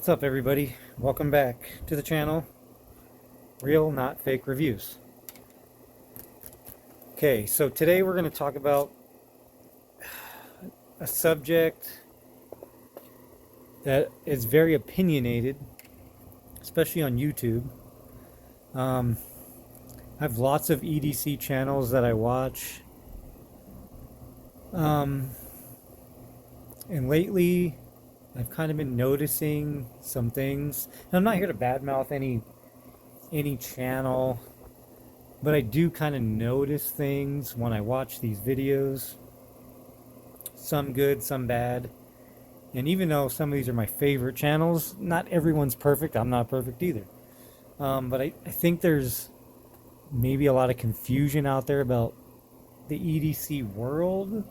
What's up, everybody? Welcome back to the channel. Real, not fake reviews. Okay, so today we're going to talk about a subject that is very opinionated, especially on YouTube. I have lots of EDC channels that I watch. And lately, I've kind of been noticing some things. And I'm not here to badmouth any channel, but I do kind of notice things when I watch these videos. Some good, some bad. And even though some of these are my favorite channels, not everyone's perfect. I'm not perfect either. But I think there's maybe a lot of confusion out there about the EDC world.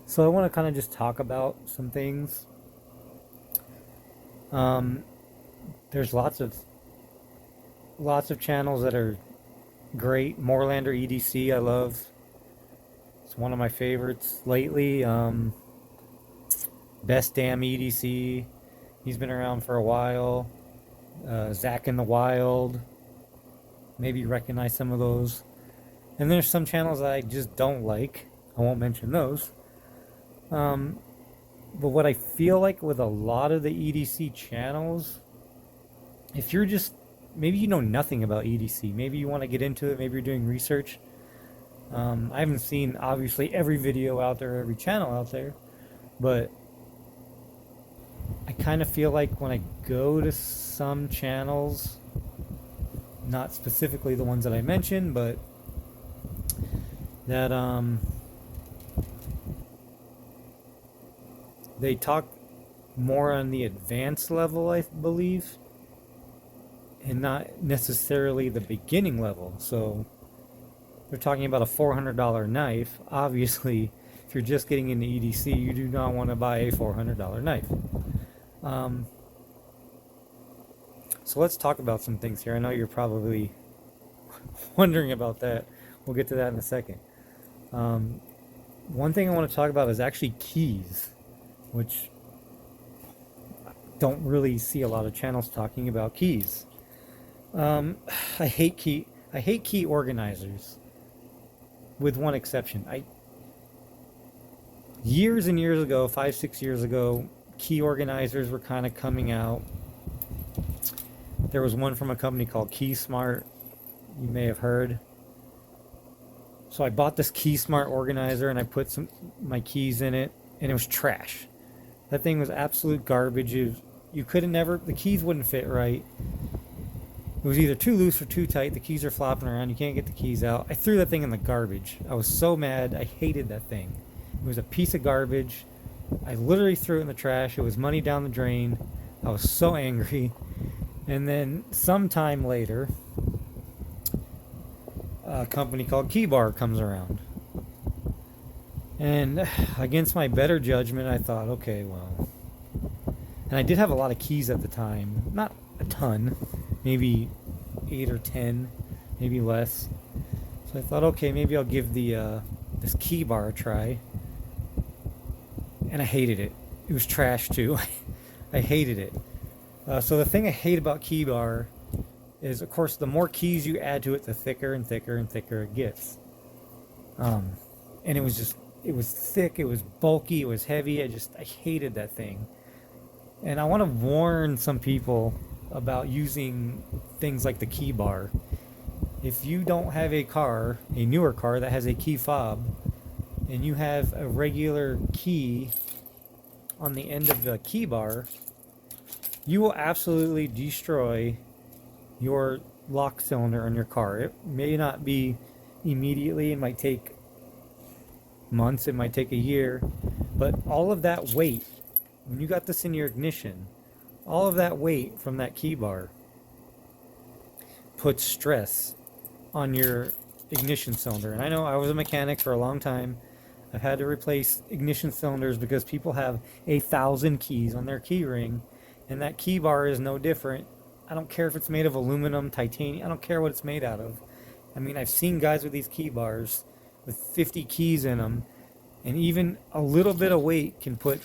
So I want to kind of just talk about some things. There's lots of channels that are great. Moorlander EDC, I love. It's one of my favorites lately. Best Damn EDC, he's been around for a while. Zach in the Wild, maybe you recognize some of those. And there's some channels that I just don't like. I won't mention those. But what I feel like with a lot of the EDC channels, if you're just, maybe you know nothing about EDC, maybe you want to get into it, maybe you're doing research. I haven't seen, obviously, every video out there, every channel out there, but I kind of feel like when I go to some channels, not specifically the ones that I mentioned, but that, they talk more on the advanced level, I believe, and not necessarily the beginning level. So they're talking about a $400 knife. Obviously, if you're just getting into EDC, you do not want to buy a $400 knife. So let's talk about some things here. I know you're probably wondering about that. We'll get to that in a second. One thing I want to talk about is actually keys, which I don't really see a lot of channels talking about keys. I hate key organizers, with one exception. Years and years ago, 5-6 years ago, key organizers were kind of coming out. There was one from a company called Key Smart, you may have heard. So I bought this Key Smart organizer and I put my keys in it, and it was trash. That thing was absolute garbage. You couldn't the keys wouldn't fit right. It was either too loose or too tight. The keys are flopping around. You can't get the keys out. I threw that thing in the garbage. I was so mad. I hated that thing. It was a piece of garbage. I literally threw it in the trash. It was money down the drain. I was so angry. And then sometime later, a company called Keybar comes around. And against my better judgment, I thought, okay, well. And I did have a lot of keys at the time. Not a ton. Maybe 8 or 10. Maybe less. So I thought, okay, maybe I'll give this Keybar a try. And I hated it. It was trash, too. I hated it. So the thing I hate about Keybar is, of course, the more keys you add to it, the thicker and thicker and thicker it gets. And it was thick, it was bulky, it was heavy. I hated that thing. And I want to warn some people about using things like the Keybar. If you don't have a newer car that has a key fob, and you have a regular key on the end of the Keybar, you will absolutely destroy your lock cylinder on your car. It may not be immediately, it might take months, it might take a year, but all of that weight, when you got this in your ignition, all of that weight from that Keybar puts stress on your ignition cylinder. And I know I was a mechanic for a long time. I've had to replace ignition cylinders because people have 1,000 keys on their key ring, and that Keybar is no different. I don't care if it's made of aluminum, titanium, I don't care what it's made out of. I mean, I've seen guys with these Keybars with 50 keys in them, and even a little bit of weight can put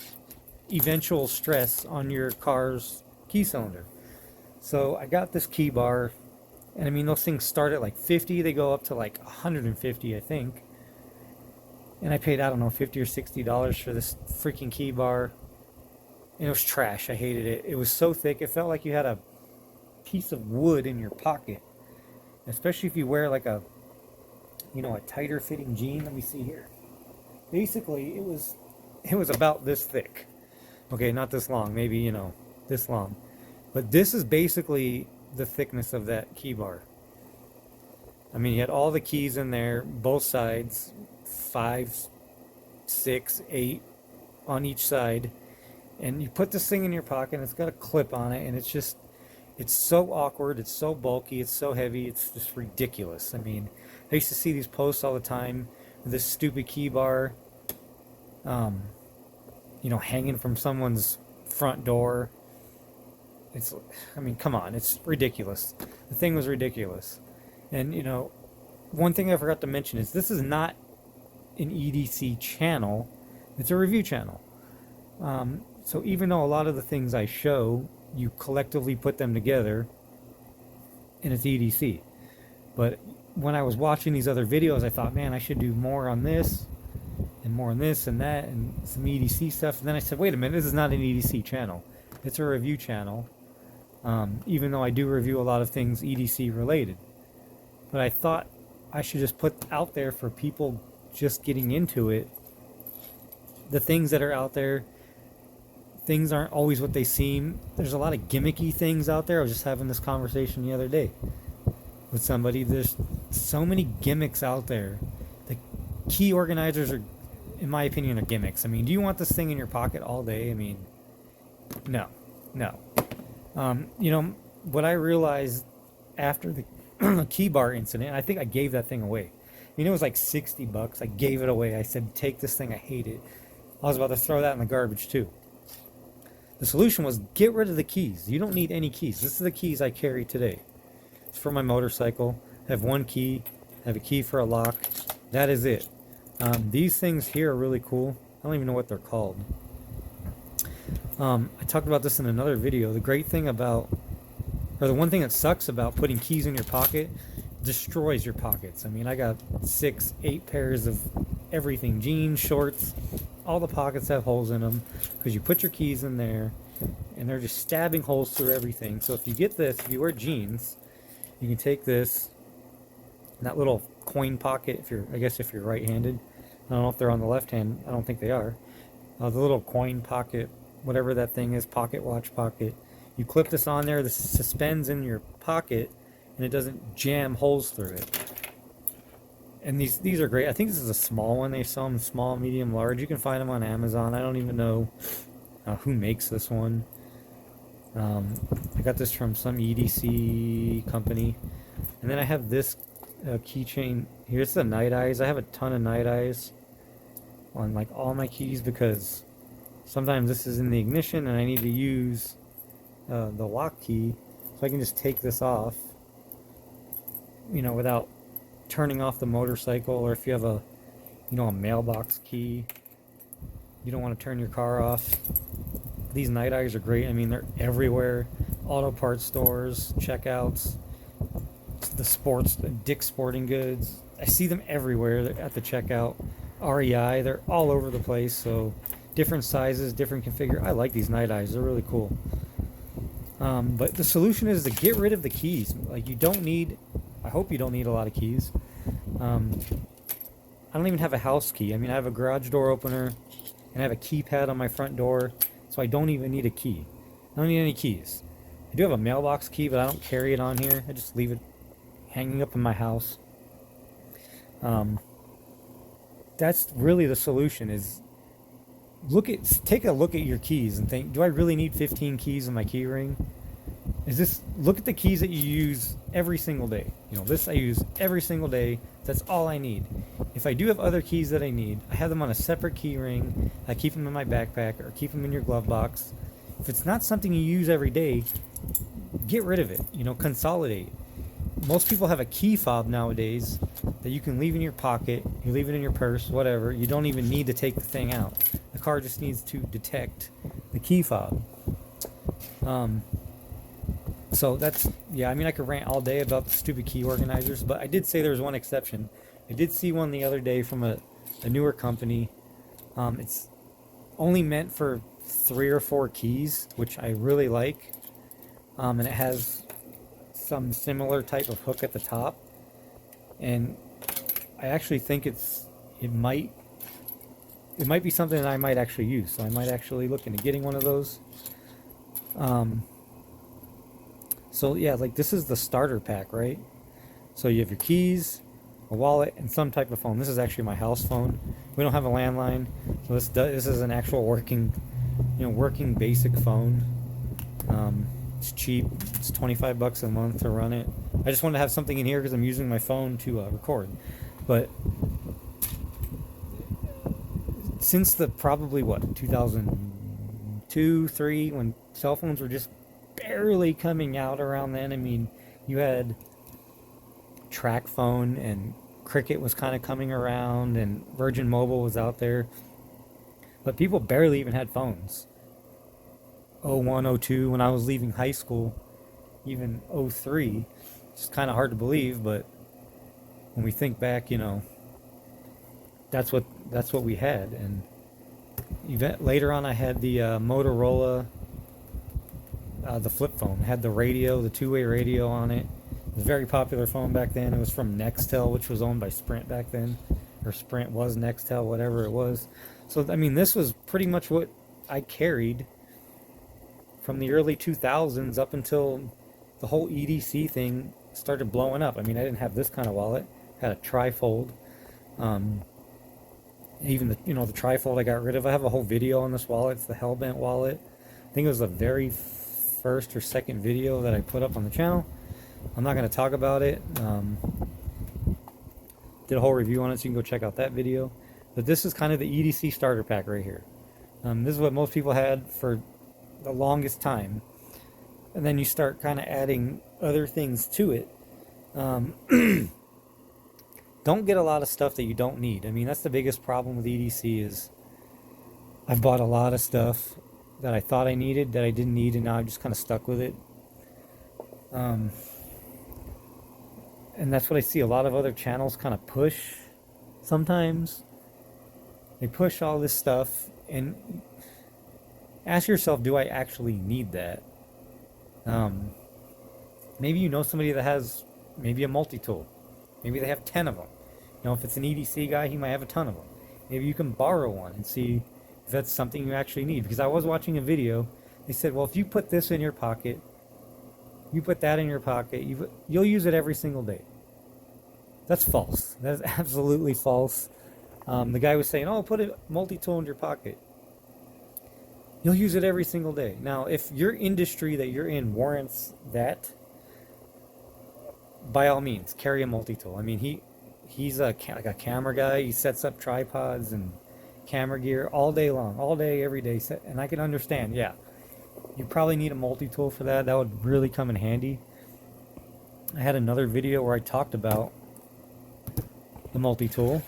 eventual stress on your car's key cylinder. So I got this key bar, and I mean, those things start at like 50, they go up to like 150, I think. And I paid, I don't know, 50 or $60 for this freaking key bar. And it was trash. I hated it. It was so thick, it felt like you had a piece of wood in your pocket. Especially if you wear like a, a tighter fitting jean. Let me see here. Basically, it was about this thick. Okay, not this long, maybe, this long. But this is basically the thickness of that key bar. I mean, you had all the keys in there, both sides, 5, 6, 8 on each side. And you put this thing in your pocket, and it's got a clip on it, and it's so awkward, it's so bulky, it's so heavy, it's just ridiculous. I mean, I used to see these posts all the time with this stupid key bar, hanging from someone's front door. Come on, it's ridiculous. The thing was ridiculous. And, one thing I forgot to mention is this is not an EDC channel, it's a review channel. So even though a lot of the things I show, you collectively put them together, and it's EDC. But when I was watching these other videos, I thought, man, I should do more on this, and more on this and that, and some EDC stuff. And then I said, wait a minute, this is not an EDC channel. It's a review channel, even though I do review a lot of things EDC related. But I thought I should just put out there for people just getting into it, the things that are out there. Things aren't always what they seem. There's a lot of gimmicky things out there. I was just having this conversation the other day with somebody. There's so many gimmicks out there. The key organizers are, in my opinion, are gimmicks. I mean, do you want this thing in your pocket all day? I mean, no. What I realized after the key bar incident, I think I gave that thing away. It was like $60. I gave it away. I said, take this thing. I hate it. I was about to throw that in the garbage too. The solution was get rid of the keys. You don't need any keys. This is the keys I carry today. It's for my motorcycle. I have one key. I have a key for a lock. That is it. These things here are really cool. I don't even know what they're called. I talked about this in another video. The great thing about, or the one thing that sucks about putting keys in your pocket, destroys your pockets. I mean, I got 6, 8 pairs of everything. Jeans, shorts. All the pockets have holes in them because you put your keys in there and they're just stabbing holes through everything. So if you get this, if you wear jeans, you can take this, that little coin pocket, if you're right-handed. I don't know if they're on the left hand. I don't think they are. The little coin pocket, whatever that thing is, pocket watch pocket. You clip this on there, this suspends in your pocket, and it doesn't jam holes through it. And these are great. I think this is a small one. They sell them small, medium, large. You can find them on Amazon. I don't even know who makes this one. I got this from some EDC company. And then I have this keychain. Here's the Night Eyes. I have a ton of Night Eyes on like all my keys because sometimes this is in the ignition and I need to use the lock key. So I can just take this off, without turning off the motorcycle, or if you have a mailbox key, you don't want to turn your car off. These Night Eyes are great. I mean, they're everywhere. Auto parts stores, checkouts, the Dick's Sporting Goods. I see them everywhere. They're at the checkout. REI, they're all over the place. So different sizes, different configure. I like these Night Eyes. They're really cool. But the solution is to get rid of the keys. Like, I hope you don't need a lot of keys. I don't even have a house key. I mean, I have a garage door opener and I have a keypad on my front door, so I don't even need a key. I don't need any keys. I do have a mailbox key, but I don't carry it on here. I just leave it hanging up in my house. That's really the solution, is take a look at your keys and think, do I really need 15 keys in my key ring? Look at the keys that you use every single day. This I use every single day. That's all I need. If I do have other keys that I need, I have them on a separate key ring. I keep them in my backpack or keep them in your glove box. If it's not something you use every day, get rid of it. Consolidate. Most people have a key fob nowadays that you can leave in your pocket. You leave it in your purse, whatever. You don't even need to take the thing out. The car just needs to detect the key fob. So that's, yeah, I mean, I could rant all day about the stupid key organizers, but I did say there was one exception. I did see one the other day from a newer company. It's only meant for 3 or 4 keys, which I really like. And it has some similar type of hook at the top. And I actually think it might be something that I might actually use. So I might actually look into getting one of those. So yeah, like this is the starter pack, right? So you have your keys, a wallet, and some type of phone. This is actually my house phone. We don't have a landline, so this is an actual working, working basic phone. It's cheap. It's $25 a month to run it. I just wanted to have something in here because I'm using my phone to record. But since the probably 2002, 3, when cell phones were just barely coming out around then. I mean, you had Track Phone and Cricket was kind of coming around and Virgin Mobile was out there. But people barely even had phones. 01, 02, when I was leaving high school, even 03. It's kind of hard to believe, but when we think back, that's what we had. And later on, I had the Motorola, the flip phone. It had the radio, the two-way radio on it. It was a very popular phone back then. It was from Nextel, which was owned by Sprint back then, or Sprint was Nextel, whatever it was. So I mean, this was pretty much what I carried from the early 2000s up until the whole EDC thing started blowing up. I mean, I didn't have this kind of wallet. I had a trifold. Even the trifold I got rid of. I have a whole video on this wallet. It's the Hellbent wallet. I think it was the very first or second video that I put up on the channel. I'm not going to talk about it. Did a whole review on it, so you can go check out that video. But this is kind of the EDC starter pack right here. This is what most people had for the longest time. And then you start kind of adding other things to it. Don't get a lot of stuff that you don't need. I mean, that's the biggest problem with EDC is I've bought a lot of stuff that I thought I needed that I didn't need, and now I'm just kind of stuck with it. And that's what I see a lot of other channels kind of push sometimes. They push all this stuff, and ask yourself, do I actually need that? Maybe you know somebody that has maybe a multi-tool. Maybe they have 10 of them. If it's an EDC guy, he might have a ton of them. Maybe you can borrow one and see if that's something you actually need. Because I was watching a video. They said, well, if you put this in your pocket, you put that in your pocket, you'll use it every single day. That's false. That is absolutely false. The guy was saying, oh, put a multi-tool in your pocket. You'll use it every single day. Now, if your industry that you're in warrants that, by all means, carry a multi-tool. I mean, he's like a camera guy. He sets up tripods and camera gear all day long, all day, every day. And I can understand, yeah, you probably need a multi-tool for that. That would really come in handy. I had another video where I talked about the multi-tool.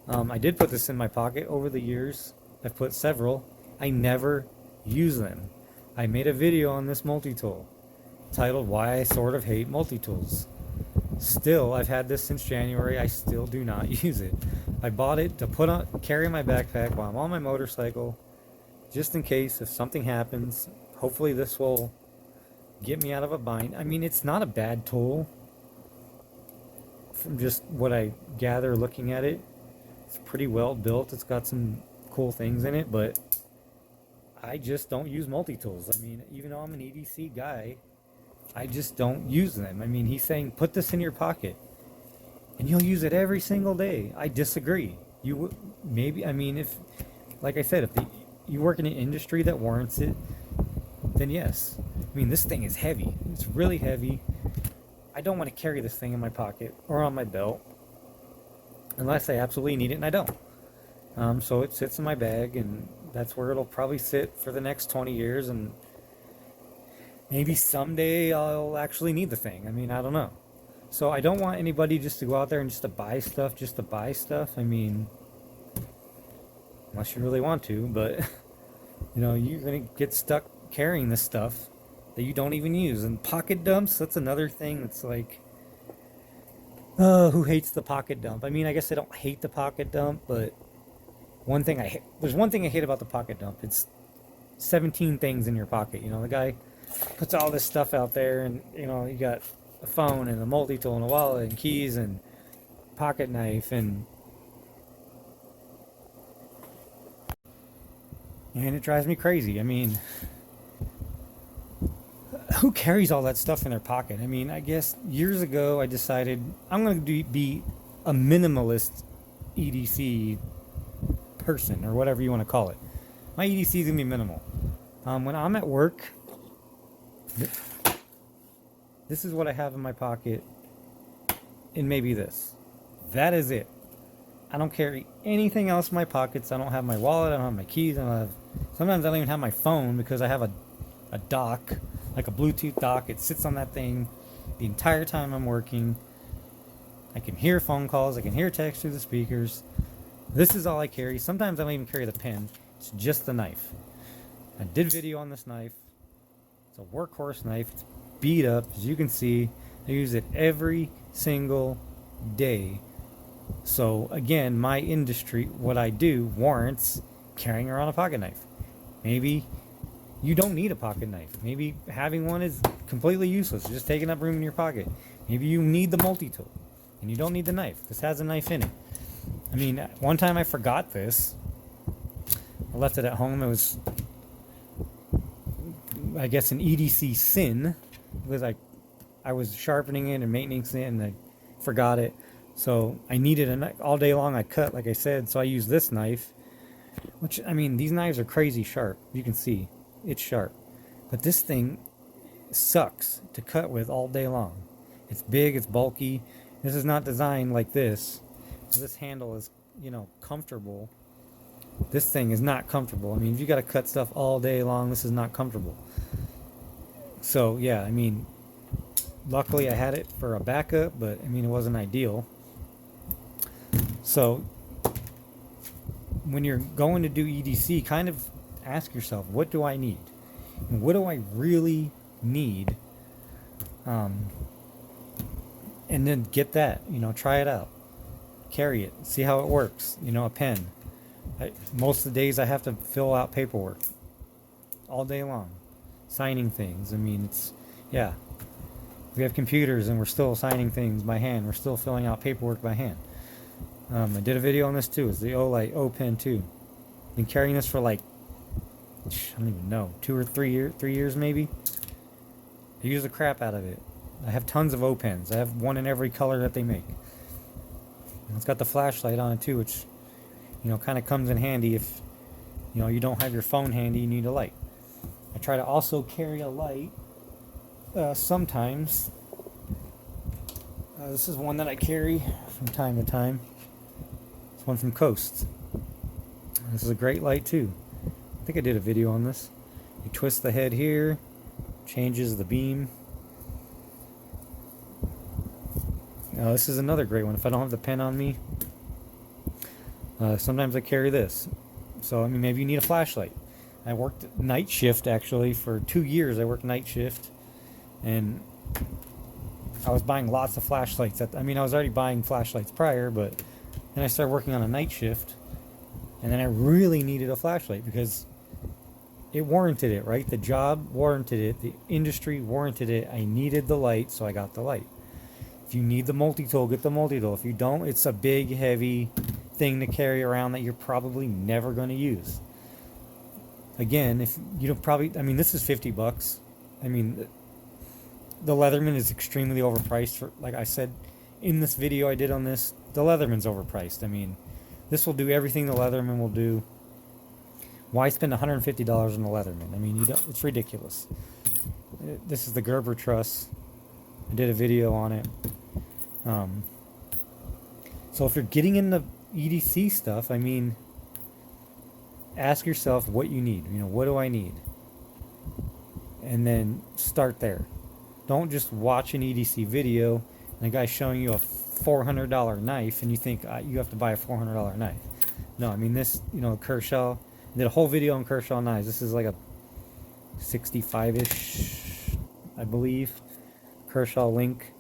I did put this in my pocket over the years. I've put several. I never use them. I made a video on this multi-tool titled Why I Sort of Hate Multi-Tools. Still, I've had this since January. I still do not use it. I bought it to carry in my backpack while I'm on my motorcycle, just in case if something happens. Hopefully this will get me out of a bind. I mean, it's not a bad tool from just what I gather looking at it. It's pretty well built. It's got some cool things in it, but I just don't use multi-tools. I mean, even though I'm an EDC guy, I just don't use them. I mean, he's saying put this in your pocket and you'll use it every single day. I disagree. If, like I said, if you work in an industry that warrants it, then yes. I mean, this thing is heavy. It's really heavy. I don't want to carry this thing in my pocket or on my belt unless I absolutely need it, and I don't. So it sits in my bag, and that's where it'll probably sit for the next 20 years, and maybe someday I'll actually need the thing. I mean, I don't know. So I don't want anybody just to go out there and just to buy stuff. I mean, unless you really want to, but you're going to get stuck carrying this stuff that you don't even use. And pocket dumps, that's another thing that's like, oh, who hates the pocket dump? I mean, I guess I don't hate the pocket dump, but there's one thing I hate about the pocket dump. It's 17 things in your pocket. You know, the guy puts all this stuff out there, and you know, you got a phone and a multi-tool and a wallet and keys and pocket knife and it drives me crazy. I mean, who carries all that stuff in their pocket? I mean, I guess years ago I decided I'm going to be a minimalist EDC person, or whatever you want to call it. My EDC is going to be minimal. When I'm at work, this is what I have in my pocket, and maybe this. That is it. I don't carry anything else in my pockets. I don't have my wallet. I don't have my keys. Sometimes I don't even have my phone because I have a dock, like a Bluetooth dock. It sits on that thing the entire time I'm working. I can hear phone calls. I can hear text through the speakers. This is all I carry. Sometimes I don't even carry the pen. It's just the knife. I did video on this knife. It's a workhorse knife. It's beat up, as you can see. I use it every single day. So again, my industry, what I do, warrants carrying around a pocket knife. Maybe you don't need a pocket knife. Maybe having one is completely useless. It's just taking up room in your pocket. Maybe you need the multi-tool and you don't need the knife. This has a knife in it. I mean, one time I forgot this. I left it at home. It was, I guess, an EDC sin because I was sharpening it and maintaining it and I forgot it. So I needed a knife. All day long I cut, like I said, so I used this knife, which, I mean, these knives are crazy sharp. You can see it's sharp. But this thing sucks to cut with all day long. It's big, it's bulky. This is not designed like this. This handle is, you know, comfortable. This thing is not comfortable. I mean, if you got to cut stuff all day long, this is not comfortable. So, yeah, I mean, luckily I had it for a backup, but, I mean, it wasn't ideal. So, when you're going to do EDC, kind of ask yourself, what do I need? And what do I really need? And then get that, you know, try it out. Carry it, see how it works. You know, a pen. Most of the days I have to fill out paperwork all day long, signing things. I mean, it's, yeah. We have computers and we're still signing things by hand. We're still filling out paperwork by hand. I did a video on this too. It's the O Pen 2. Been carrying this for like, I don't even know, 2 or 3 years, 3 years maybe. I use the crap out of it. I have tons of O Pens. I have one in every color that they make. And it's got the flashlight on it too, which, you know, kind of comes in handy if, you know, you don't have your phone handy, you need a light. I try to also carry a light sometimes. This is one that I carry from time to time. It's one from Coast. This is a great light too. I think I did a video on this. You twist the head here, changes the beam. Now this is another great one. If I don't have the pen on me, sometimes I carry this. So, I mean, maybe you need a flashlight. I worked night shift actually for 2 years. I worked night shift, and I was buying lots of flashlights. I mean, I was already buying flashlights prior, but then I started working on a night shift, and then I really needed a flashlight because it warranted it, right? The job warranted it. The industry warranted it. I needed the light, so I got the light. If you need the multi-tool, get the multi-tool. If you don't, it's a big, heavy thing to carry around that you're probably never going to use. Again, if you don't probably, I mean, this is $50. I mean, the Leatherman is extremely overpriced. For, like I said in this video I did on this, the Leatherman's overpriced. I mean, this will do everything the Leatherman will do. Why spend $150 on the Leatherman? I mean, you don't, it's ridiculous. This is the Gerber truss. I did a video on it. So if you're getting into EDC stuff, I mean, ask yourself what you need. You know, what do I need? And then start there. Don't just watch an EDC video and the guy's showing you a $400 knife and you think you have to buy a $400 knife. No, I mean this, you know, Kershaw. I did a whole video on Kershaw knives. This is like a 65-ish I believe. Kershaw Link.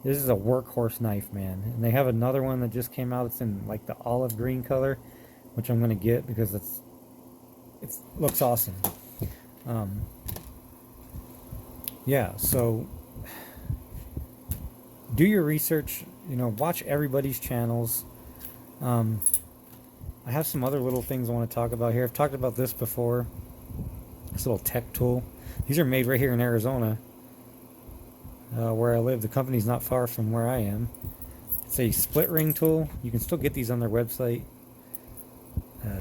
This is a workhorse knife, man. And they have another one that just came out. It's in like the olive green color, which I'm gonna get because it looks awesome. Yeah, so do your research. You know, watch everybody's channels. I have some other little things I want to talk about here. I've talked about this before. This little tech tool. These are made right here in Arizona, where I live. The company's not far from where I am. It's a split ring tool. You can still get these on their website. I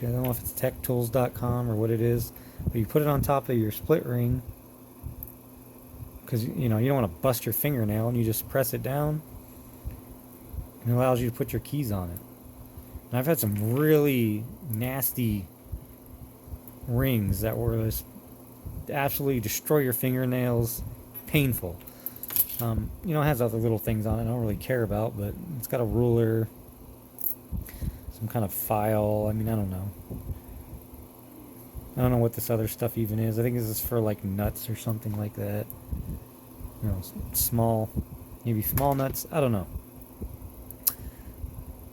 don't know if it's techtools.com or what it is, but you put it on top of your split ring because you know you don't want to bust your fingernail, and you just press it down, and it allows you to put your keys on it. And I've had some really nasty rings that were just absolutely destroy your fingernails, painful. You know, it has other little things on it I don't really care about, but it's got a ruler, some kind of file. I mean, I don't know. I don't know what this other stuff even is. I think this is for like nuts or something like that. You know, maybe small nuts. I don't know.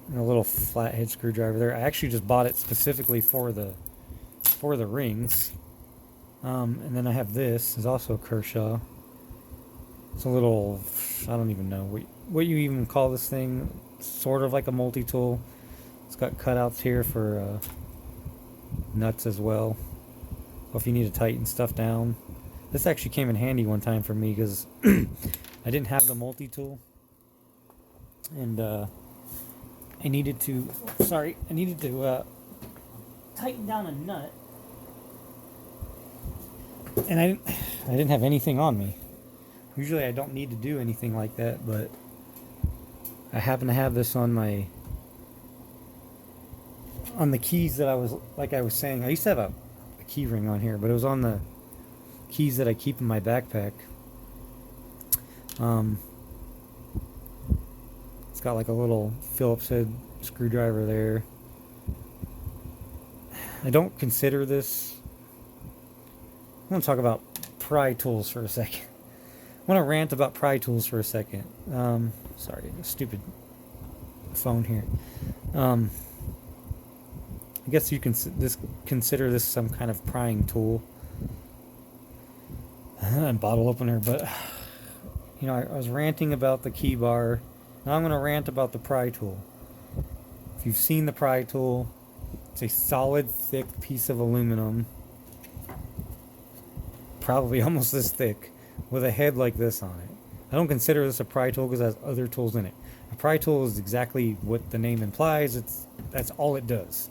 And a little flathead screwdriver there. I actually just bought it specifically for the rings. And then I have this. Is also Kershaw. It's a little, I don't even know what you even call this thing. Sort of like a multi-tool. It's got cutouts here for nuts as well. So if you need to tighten stuff down. This actually came in handy one time for me because I didn't have the multi-tool. And I needed to tighten down a nut. And I didn't have anything on me. Usually I don't need to do anything like that, but I happen to have this on the keys that I was saying. I used to have a key ring on here, but it was on the keys that I keep in my backpack. It's got like a little Phillips head screwdriver there. I don't consider this. I want to talk about pry tools for a second. I want to rant about pry tools for a second. Sorry, stupid phone here. I guess you can consider this some kind of prying tool. And bottle opener, but you know, I was ranting about the key bar. Now I'm going to rant about the pry tool. If you've seen the pry tool, it's a solid, thick piece of aluminum, probably almost this thick, with a head like this on it. I don't consider this a pry tool because it has other tools in it. A pry tool is exactly what the name implies. That's all it does.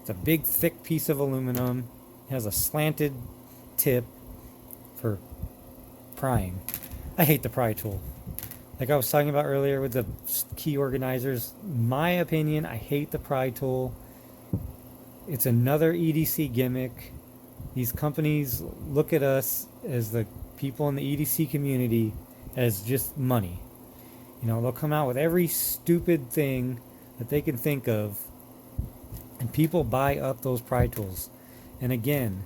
It's a big, thick piece of aluminum. It has a slanted tip for prying. I hate the pry tool. Like I was talking about earlier with the key organizers, my opinion, I hate the pry tool. It's another EDC gimmick. These companies look at us as the people in the EDC community as just money. You know, they'll come out with every stupid thing that they can think of, and people buy up those pry tools. And again,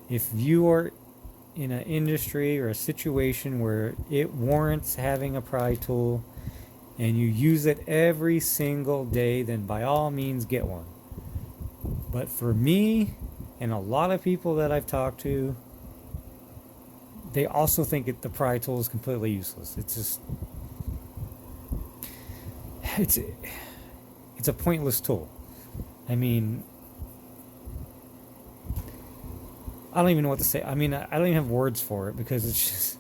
if you are in an industry or a situation where it warrants having a pry tool and you use it every single day, then by all means get one. But for me and a lot of people that I've talked to, they also think the pry tool is completely useless. It's just it's a pointless tool. I mean, I don't even know what to say. I mean, I don't even have words for it because it's just,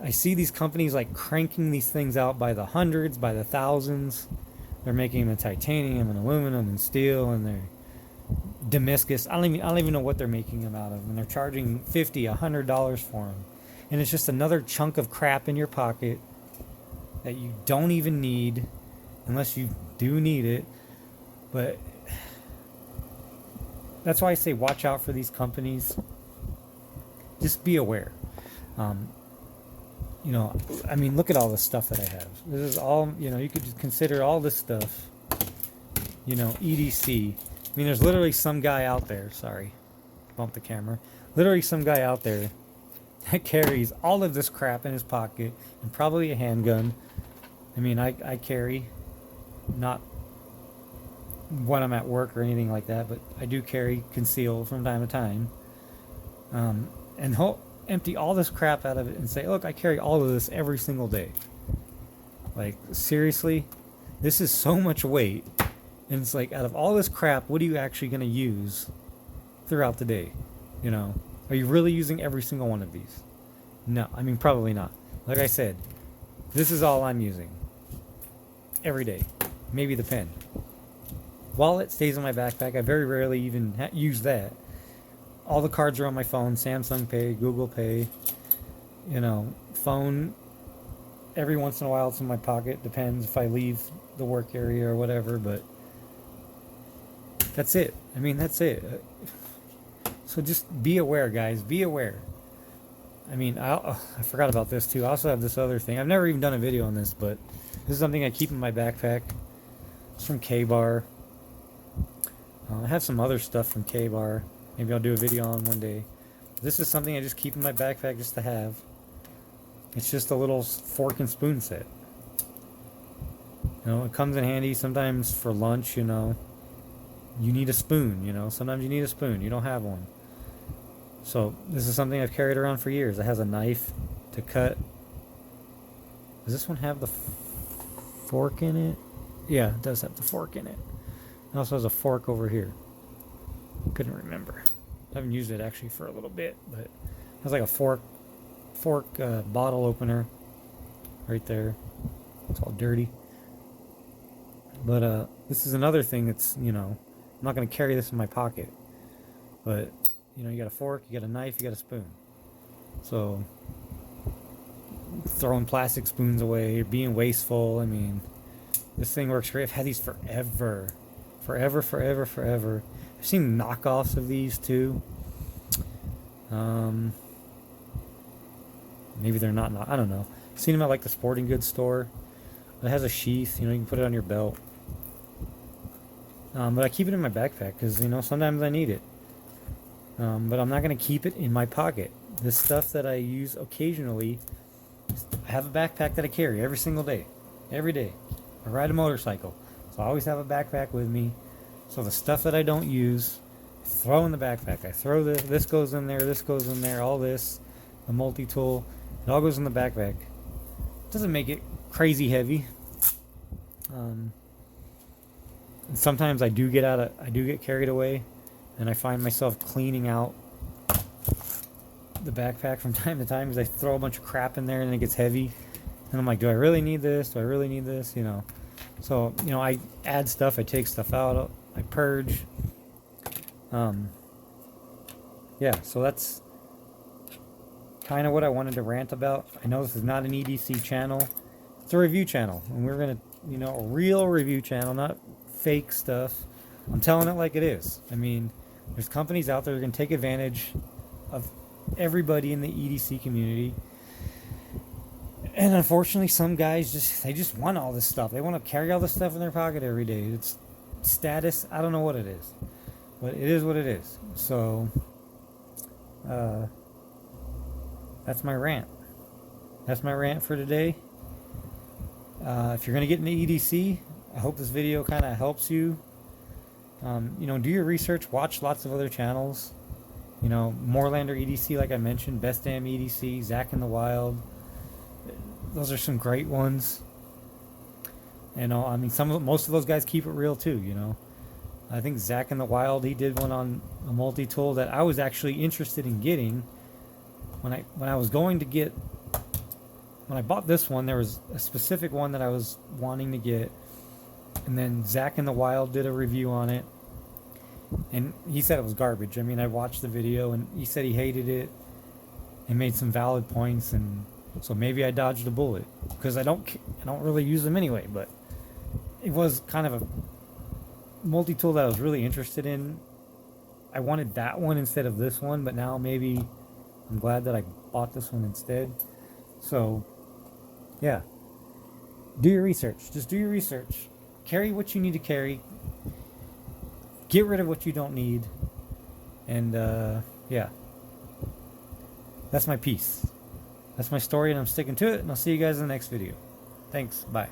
I see these companies like cranking these things out by the hundreds, by the thousands. They're making them in titanium and aluminum and steel, and they're Damascus. I don't even know what they're making them out of, and they're charging $50, $100 for them. And it's just another chunk of crap in your pocket that you don't even need, unless you do need it. But that's why I say watch out for these companies. Just be aware. You know, I mean, look at all the stuff that I have. This is all, you know, you could consider all this stuff, you know, EDC. I mean, there's literally some guy out there, sorry, bumped the camera. Literally some guy out there that carries all of this crap in his pocket and probably a handgun. I mean, I carry, not when I'm at work or anything like that, but I do carry concealed from time to time. And he'll empty all this crap out of it and say, look, I carry all of this every single day. Like, seriously? This is so much weight. And it's like, out of all this crap, what are you actually going to use throughout the day? You know? Are you really using every single one of these? No, I mean, probably not. Like I said, this is all I'm using. Every day. Maybe the pen. Wallet stays in my backpack. I very rarely even use that. All the cards are on my phone. Samsung Pay, Google Pay. You know, phone. Every once in a while it's in my pocket. Depends if I leave the work area or whatever, but that's it. I mean, that's it. So just be aware, guys. Be aware. I mean, I forgot about this too. I also have this other thing. I've never even done a video on this, but this is something I keep in my backpack. It's from K-Bar. I have some other stuff from K-Bar. Maybe I'll do a video on one day. This is something I just keep in my backpack just to have. It's just a little fork and spoon set. You know, it comes in handy sometimes for lunch, you know. You need a spoon, you know. Sometimes you need a spoon. You don't have one. So this is something I've carried around for years. It has a knife to cut. Does this one have the fork in it? Yeah, it does have the fork in it. It also has a fork over here. Couldn't remember. I haven't used it actually for a little bit, but it has like a fork bottle opener right there. It's all dirty. But this is another thing that's, you know, I'm not going to carry this in my pocket. But, you know, you got a fork, you got a knife, you got a spoon. So, throwing plastic spoons away, being wasteful, I mean, this thing works great. I've had these forever. Forever. I've seen knockoffs of these too. Maybe they're not, I don't know. I've seen them at like the sporting goods store. It has a sheath, you know, you can put it on your belt. But I keep it in my backpack because, you know, sometimes I need it. But I'm not going to keep it in my pocket. This stuff that I use occasionally, I have a backpack that I carry every single day. Every day. I ride a motorcycle. So I always have a backpack with me. So the stuff that I don't use, I throw in the backpack. I throw this goes in there, all this, the multi-tool, it all goes in the backpack. Doesn't make it crazy heavy. And sometimes I do get carried away, and I find myself cleaning out the backpack from time to time because I throw a bunch of crap in there and it gets heavy. And I'm like, do I really need this? Do I really need this? You know. So, you know, I add stuff, I take stuff out, I purge. Yeah, so that's kind of what I wanted to rant about. I know this is not an EDC channel. It's a review channel. And we're going to, you know, a real review channel, not fake stuff. I'm telling it like it is. I mean, there's companies out there that can take advantage of everybody in the EDC community. And unfortunately, some guys just want all this stuff. They want to carry all this stuff in their pocket every day. It's status. I don't know what it is. But it is what it is. So, that's my rant. That's my rant for today. If you're going to get into EDC, I hope this video kind of helps you. You know, do your research. Watch lots of other channels. You know, Moorlander EDC, like I mentioned. Best Damn EDC. Zach in the Wild. Those are some great ones. You know, I mean, most of those guys keep it real too, you know. I think Zach in the Wild, he did one on a multi-tool that I was actually interested in getting. When I was going to get, when I bought this one, there was a specific one that I was wanting to get. And then Zach in the Wild did a review on it. And he said it was garbage. I mean, I watched the video and he said he hated it and made some valid points, and so maybe I dodged a bullet because I don't really use them anyway. But it was kind of a multi-tool that I was really interested in. I wanted that one instead of this one, but now maybe I'm glad that I bought this one instead. So, yeah. Do your research. Just do your research. Carry what you need to carry. Get rid of what you don't need. And, yeah. That's my piece. That's my story, and I'm sticking to it, and I'll see you guys in the next video. Thanks. Bye.